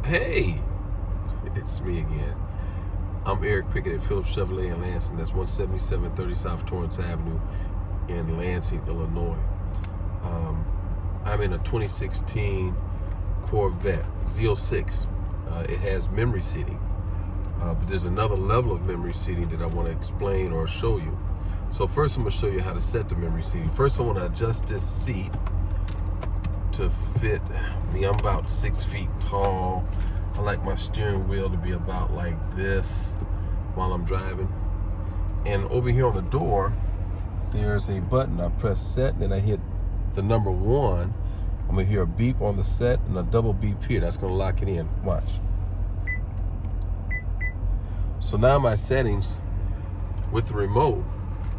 Hey, it's me again. I'm Eric Pickett at Phillips Chevrolet in Lansing. That's 17730 South Torrence Avenue in Lansing, Illinois. I'm in a 2016 Corvette Z06. It has memory seating, but there's another level of memory seating that I want to explain or show you. So first I'm going to show you how to set the memory seating. First I want to adjust this seat to fit me. I'm about 6 feet tall. I like my steering wheel to be about like this while I'm driving. And over here on the door, there's a button. I press set and then I hit the number 1. I'm gonna hear a beep on the set and a double beep here. That's gonna lock it in. Watch. So now my settings with the remote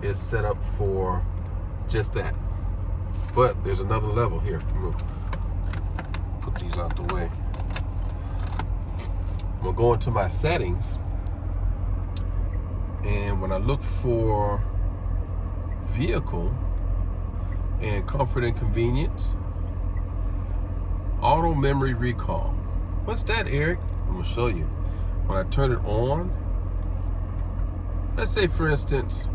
is set up for just that. But there's another level here. I'm gonna put these out the way. I'm gonna go into my settings, and when I look for vehicle and comfort and convenience, auto memory recall. What's that, Eric? I'm gonna show you. When I turn it on, let's say for instance,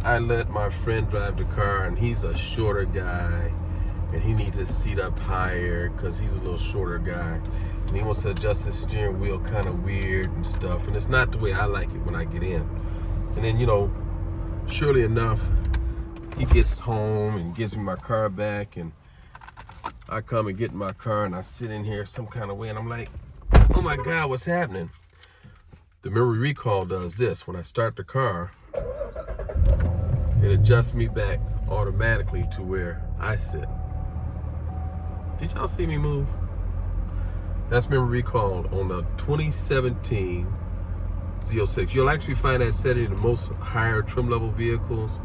I let my friend drive the car and he's a shorter guy and he needs his seat up higher because he's a little shorter guy and he wants to adjust his steering wheel kind of weird and stuff, and it's not the way I like it when I get in. And then, you know, surely enough, he gets home and gives me my car back, and I come and get in my car and I sit in here some kind of way and I'm like, oh my God, what's happening? The memory recall does this. When I start the car, it adjusts me back automatically to where I sit. Did y'all see me move? That's memory recall on the 2017 Z06. You'll actually find that setting in the most higher trim level vehicles.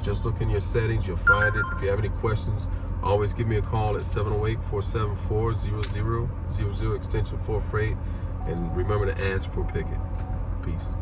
Just look in your settings, you'll find it. If you have any questions, always give me a call at 708-474-0000 extension 4 freight. And remember to ask for Pickett. Peace.